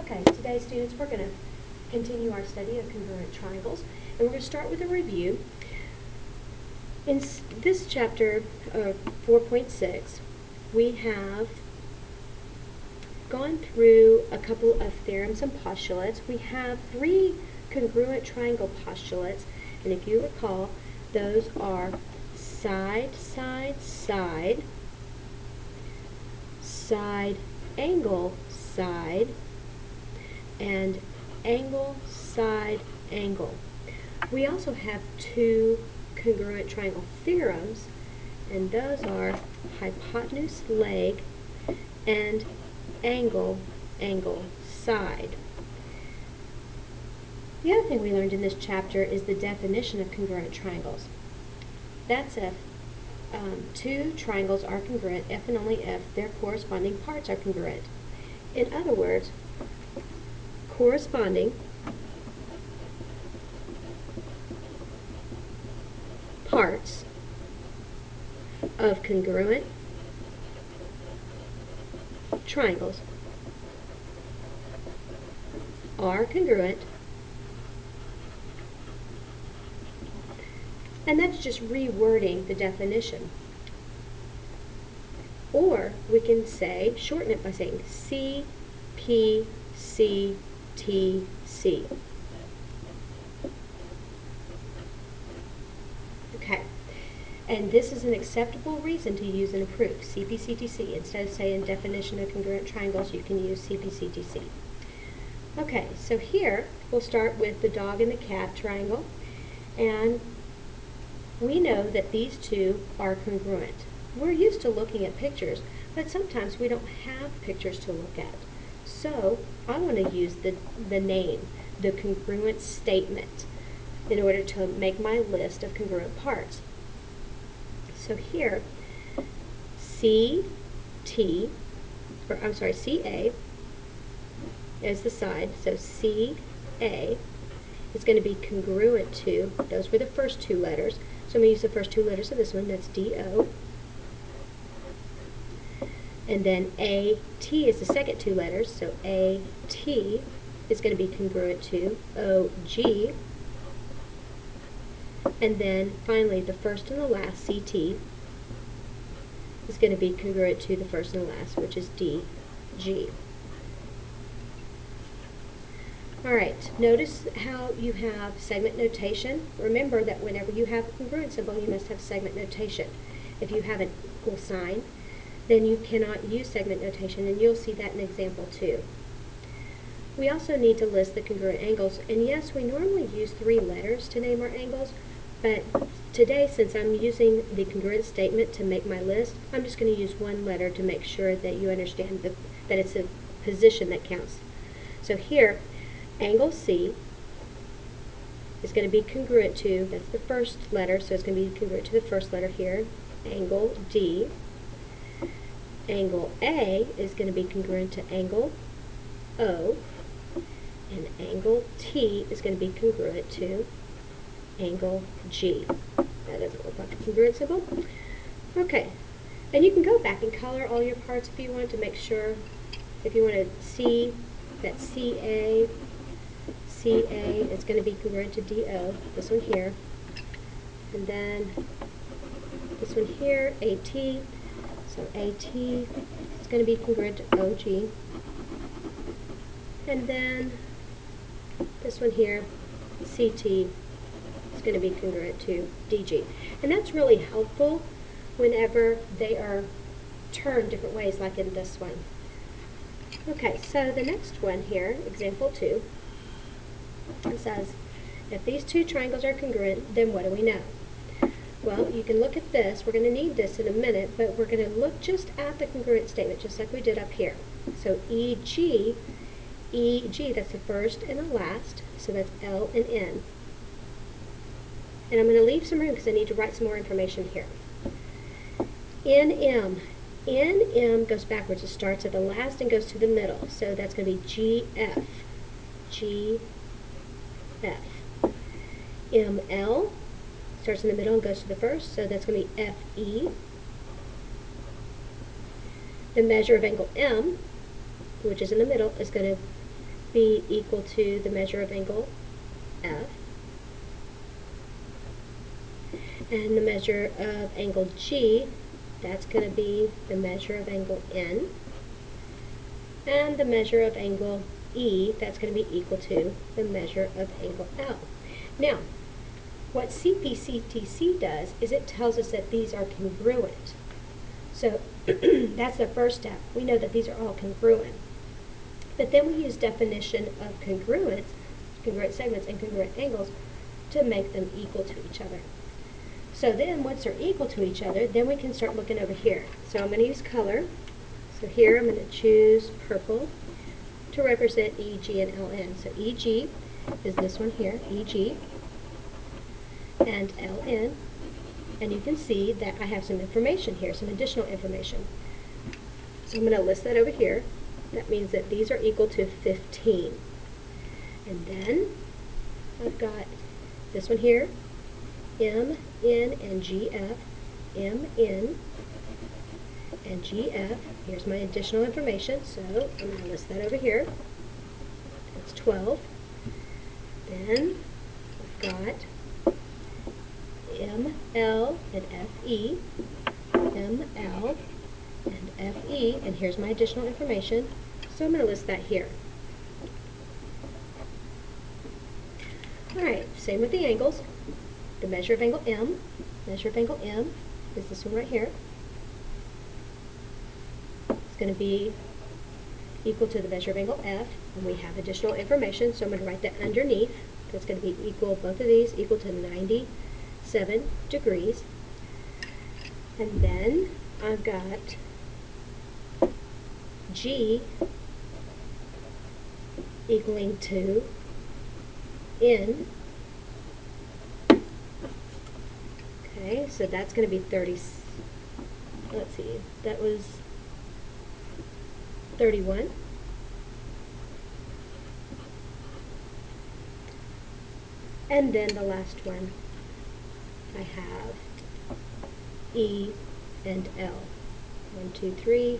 Okay, today, students, we're going to continue our study of congruent triangles, and we're going to start with a review. In this chapter, 4.6, we have gone through a couple of theorems and postulates. We have three congruent triangle postulates, and if you recall, those are side, side, side, side, angle, side, and angle, side, angle. We also have two congruent triangle theorems, and those are hypotenuse, leg, and angle, angle, side. The other thing we learned in this chapter is the definition of congruent triangles. That's if two triangles are congruent if and only if their corresponding parts are congruent. In other words, corresponding parts of congruent triangles are congruent, and that's just rewording the definition. Or we can say, shorten it by saying C, P, C, T, C. Okay, and this is an acceptable reason to use and approve CPCTC. Instead of saying definition of congruent triangles, you can use CPCTC. Okay, so here we'll start with the dog and the cat triangle, and we know that these two are congruent. We're used to looking at pictures, but sometimes we don't have pictures to look at. So I want to use the name, the congruent statement, in order to make my list of congruent parts. So here, CA is the side, so CA is going to be congruent to, those were the first two letters, so I'm going to use the first two letters of this one, that's DO. And then AT is the second two letters, so AT is going to be congruent to OG. And then finally, the first and the last, CT, is going to be congruent to the first and the last, which is DG. All right, notice how you have segment notation. Remember that whenever you have a congruent symbol, you must have segment notation. If you have an equal sign, then you cannot use segment notation, and you'll see that in example 2. We also need to list the congruent angles, and yes, we normally use 3 letters to name our angles, but today, since I'm using the congruent statement to make my list, I'm just going to use 1 letter to make sure that you understand that it's a position that counts. So here, angle C is going to be congruent to, that's the first letter, so it's going to be congruent to the first letter here, angle D. Angle A is going to be congruent to angle O, and angle T is going to be congruent to angle G. That doesn't look like a congruent symbol. Okay, and you can go back and color all your parts if you want to make sure. If you want to see that CA is going to be congruent to DO, this one here, and then this one here, AT. So AT is going to be congruent to OG. And then this one here, CT, is going to be congruent to DG. And that's really helpful whenever they are turned different ways, like in this one. Okay, so the next one here, example 2, it says, if these two triangles are congruent, then what do we know? Well, you can look at this. We're going to need this in a minute, but we're going to look just at the congruent statement, just like we did up here. So EG, that's the first and the last, so that's L and N. And I'm going to leave some room because I need to write some more information here. NM goes backwards. It starts at the last and goes to the middle, so that's going to be GF. ML starts in the middle and goes to the first, so that's going to be FE. The measure of angle M, which is in the middle, is going to be equal to the measure of angle F, and the measure of angle G, that's going to be the measure of angle N, and the measure of angle E, that's going to be equal to the measure of angle L. Now, what CPCTC does is it tells us that these are congruent. So that's the first step. We know that these are all congruent. But then we use definition of congruent segments and congruent angles to make them equal to each other. So then once they're equal to each other, then we can start looking over here. So I'm going to use color. So here I'm going to choose purple to represent EG and LN. So EG is this one here, EG, and LN. And you can see that I have some information here, some additional information. So I'm going to list that over here. That means that these are equal to 15. And then I've got this one here, M, N, and GF, M, N, and GF. Here's my additional information, so I'm going to list that over here. That's 12. Then I've got M, L, and FE, M, L, and FE, and here's my additional information, so I'm going to list that here. Alright, same with the angles. The measure of angle M, measure of angle M is this one right here. It's going to be equal to the measure of angle F, and we have additional information, so I'm going to write that underneath. That's going to be equal, both of these equal to 97 degrees. And then I've got G equaling to N. Okay, so that's going to be 30, let's see, that was 31. And then the last one, I have E and L. 1, 2, 3,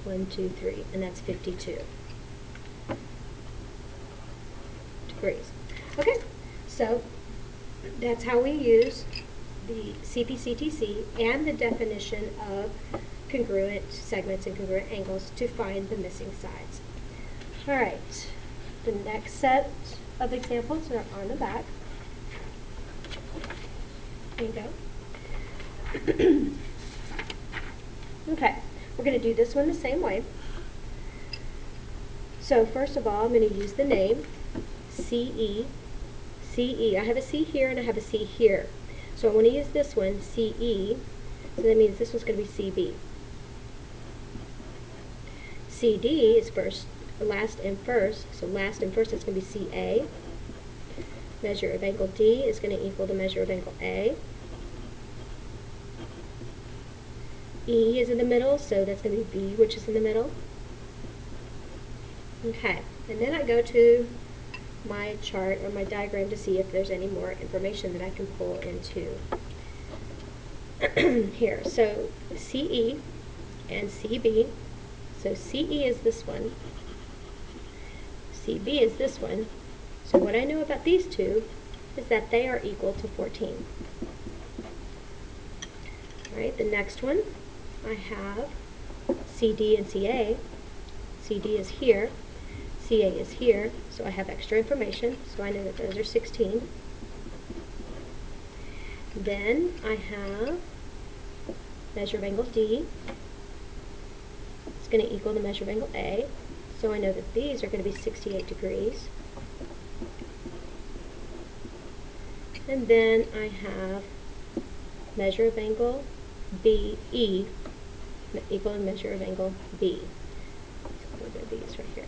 1, 2, 3, and that's 52 degrees. Okay, so that's how we use the CPCTC and the definition of congruent segments and congruent angles to find the missing sides. All right, the next set of examples are on the back. There you go. Okay, we're going to do this one the same way. So first of all, I'm going to use the name CE. CE. I have a C here and I have a C here. So I want to use this one, CE. So that means this one's going to be CB. CD is first, last and first. So last and first is going to be CA. Measure of angle D is going to equal the measure of angle A. E is in the middle, so that's going to be B, which is in the middle. Okay, and then I go to my chart or my diagram to see if there's any more information that I can pull into here. So CE and CB. So CE is this one. CB is this one. So what I know about these two is that they are equal to 14. All right, the next one, I have CD and CA. CD is here, CA is here, so I have extra information, so I know that those are 16. Then I have measure of angle D. It's going to equal the measure of angle A, so I know that these are going to be 68 degrees. And then I have measure of angle BE equal to measure of angle B. So we'll do these right here.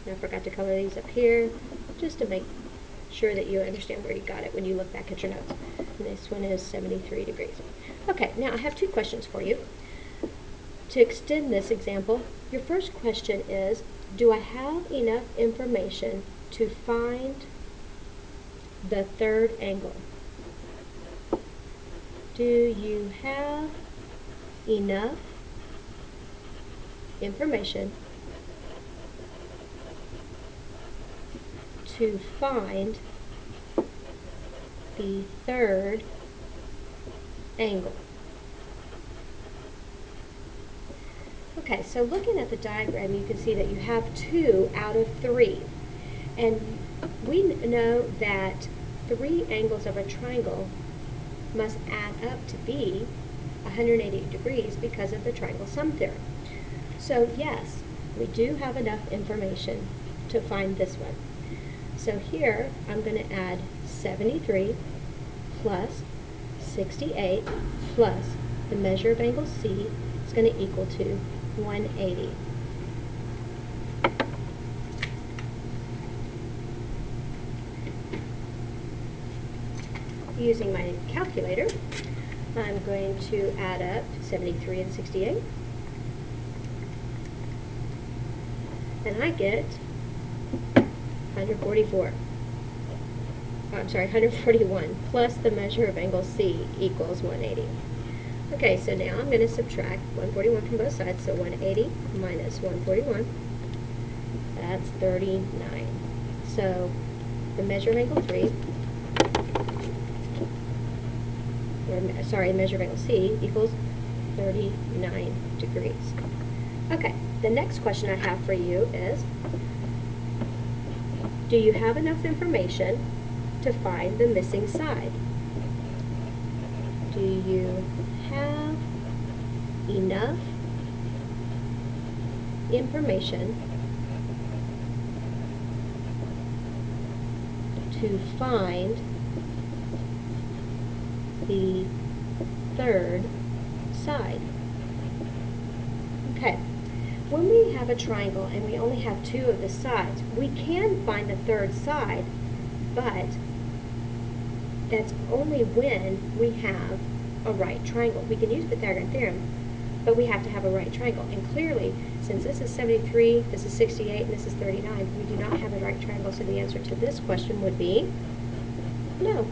Now I forgot to color these up here, just to make sure that you understand where you got it when you look back at your notes. And this one is 73 degrees. Okay, now I have two questions for you. To extend this example, your first question is, do I have enough information to find the third angle? Do you have enough information to find the third angle. Okay, so looking at the diagram, you can see that you have 2 out of 3. And we know that 3 angles of a triangle must add up to be 180 degrees because of the triangle sum theorem. So yes, we do have enough information to find this one. So here, I'm going to add 73 plus 68 plus the measure of angle C is going to equal to 180. Using my calculator, I'm going to add up 73 and 68. And I get 144. I'm sorry, 141 plus the measure of angle C equals 180. Okay, so now I'm going to subtract 141 from both sides, so 180 minus 141, that's 39. So the measure of angle 3, or sorry, the measure of angle C equals 39 degrees. Okay, the next question I have for you is, do you have enough information to find the missing side? Do you have enough information to find the third side? Okay, when we have a triangle and we only have 2 of the sides, we can find the third side, but that's only when we have a right triangle. We can use Pythagorean theorem, but we have to have a right triangle. And clearly, since this is 73, this is 68, and this is 39, we do not have a right triangle, so the answer to this question would be no.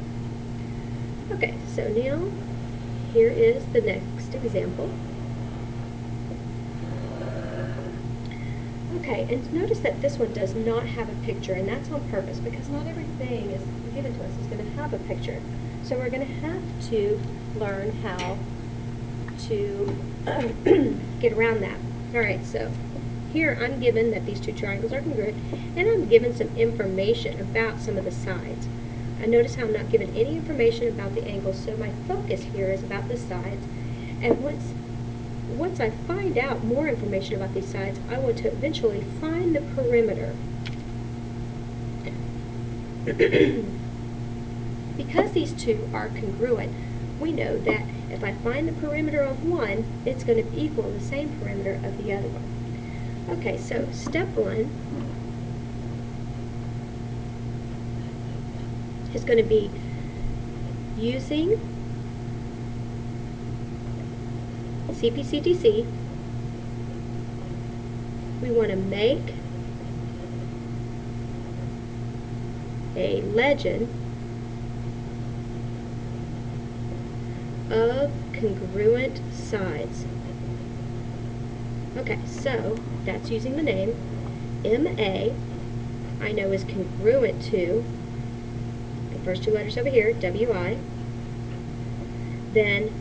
Okay, so now here is the next example. Okay, and notice that this one does not have a picture, and that's on purpose because not everything is given to us is going to have a picture. So we're going to have to learn how to get around that. All right, so here I'm given that these 2 triangles are congruent, and I'm given some information about some of the sides. I notice how I'm not given any information about the angles, so my focus here is about the sides. And once I find out more information about these sides, I want to eventually find the perimeter. Because these 2 are congruent, we know that if I find the perimeter of one, it's going to equal the same perimeter of the other one. Okay, so step 1 is going to be using CPCTC. We want to make a legend of congruent sides. Okay, so that's using the name. MA, I know, is congruent to the first 2 letters over here, WI. Then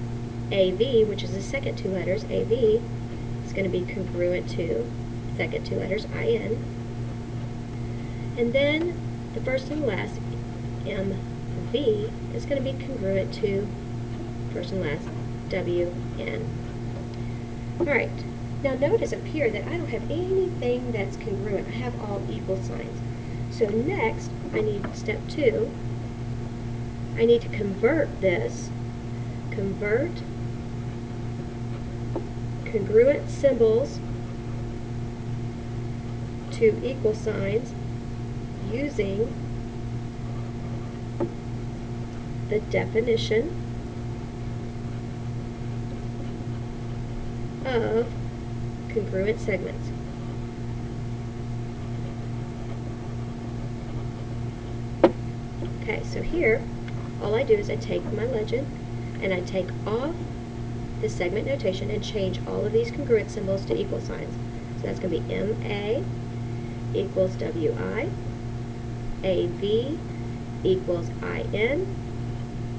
AV, which is the second 2 letters, AV, is going to be congruent to the second 2 letters, IN. And then the first and last, MV, is going to be congruent to first and last, WN. Alright, now notice up here that I don't have anything that's congruent. I have all equal signs. So next, I need step 2. I need to convert this, convert congruent symbols to equal signs using the definition of congruent segments. Okay, so here, all I do is I take my legend and I take off the segment notation and change all of these congruent symbols to equal signs. So that's going to be MA equals WI, AV equals IN,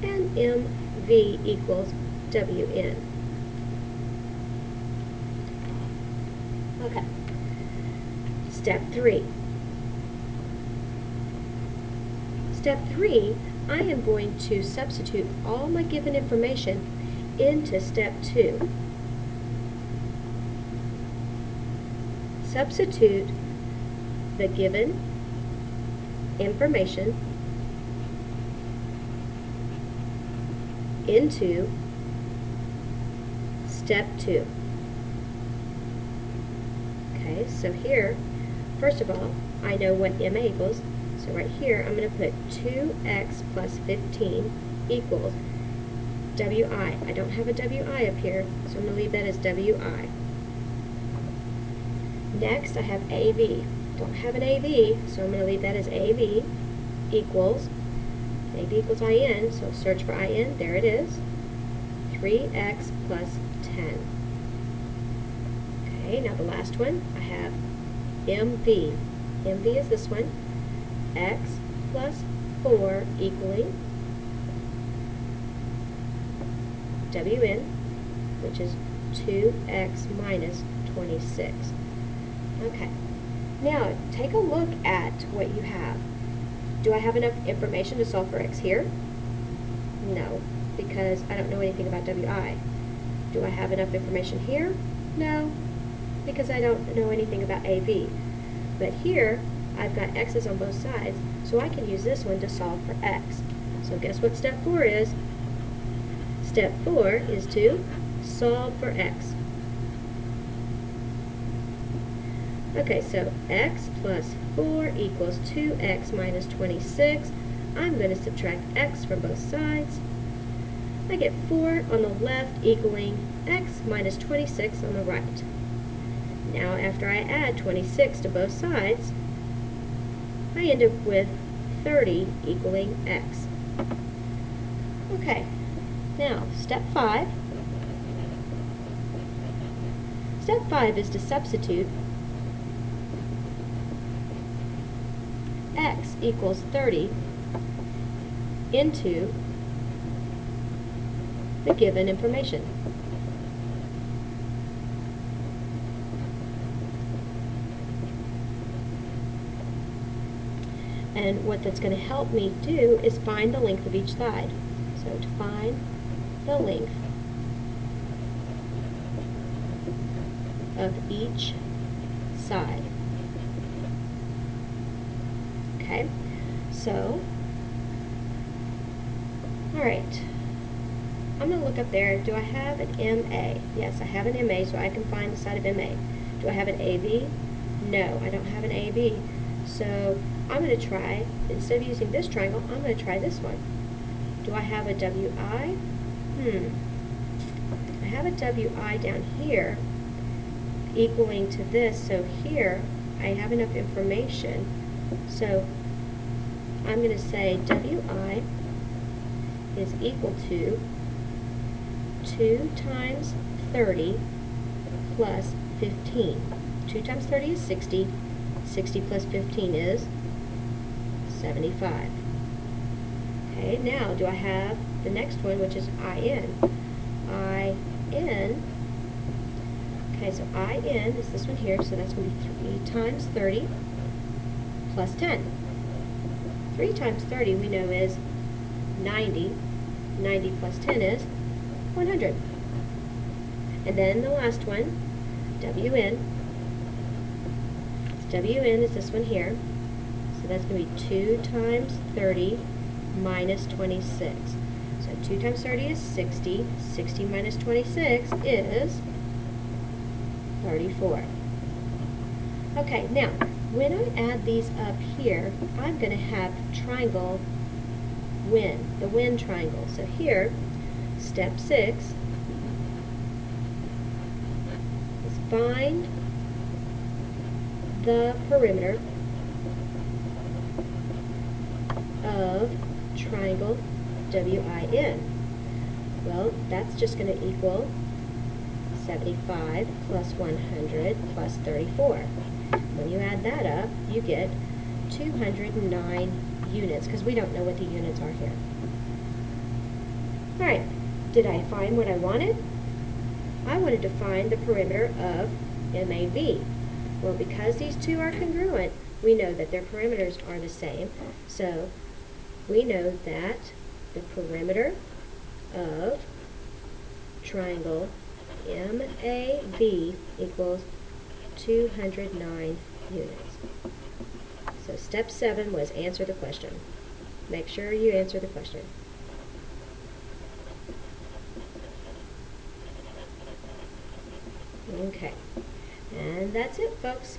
and MV equals WN. Okay. Step 3. Step 3, I am going to substitute all my given information into step 2. Substitute the given information into step 2. Okay, so here, first of all, I know what MA equals. So right here, I'm going to put 2x plus 15 equals WI. I don't have a WI up here, so I'm going to leave that as WI. Next, I have AV. Don't have an AV, so I'm going to leave that as AV equals IN, so search for IN, there it is, 3x plus 10. Okay, now the last one, I have MV. MV is this one, x plus 4 equaling WN, which is 2x minus 26. Okay, now take a look at what you have. Do I have enough information to solve for x here? No, because I don't know anything about WI. Do I have enough information here? No, because I don't know anything about AV. But here, I've got x's on both sides, so I can use this one to solve for x. So guess what step 4 is? Step 4 is to solve for x. Okay, so x plus 4 equals 2x minus 26. I'm going to subtract x from both sides. I get 4 on the left equaling x minus 26 on the right. Now after I add 26 to both sides, I end up with 30 equaling x. Okay, now step 5. Step 5 is to substitute x equals 30 into the given information. And what that's going to help me do is find the length of each side. So to find the length of each side. Okay, so, alright, I'm going to look up there. Do I have an MA? Yes, I have an MA, so I can find the side of MA. Do I have an AV? No, I don't have an AV. So I'm going to try, instead of using this triangle, I'm going to try this one. Do I have a WI? I have a WI down here equaling to this, so here I have enough information. So I'm going to say WI is equal to 2 times 30 plus 15. 2 times 30 is 60. 60 plus 15 is 75. Okay, now do I have the next one, which is IN? IN, okay, so IN is this one here, so that's going to be 3 times 30 plus 10. 3 times 30 we know is 90. 90 plus 10 is 100. And then the last one, WN. WN is this one here. So that's going to be 2 times 30 minus 26. So 2 times 30 is 60. 60 minus 26 is 34. Okay, now, when I add these up here, I'm going to have triangle WIN, the WIN triangle. So here, step 6 is find the perimeter of triangle WIN. Well, that's just going to equal 75 plus 100 plus 34. When you add that up, you get 209 units, because we don't know what the units are here. All right, did I find what I wanted? I wanted to find the perimeter of MAV. Well, because these two are congruent, we know that their perimeters are the same. So we know that the perimeter of triangle MAV equals 209 units. So step 7 was answer the question. Make sure you answer the question. Okay, and that's it, folks.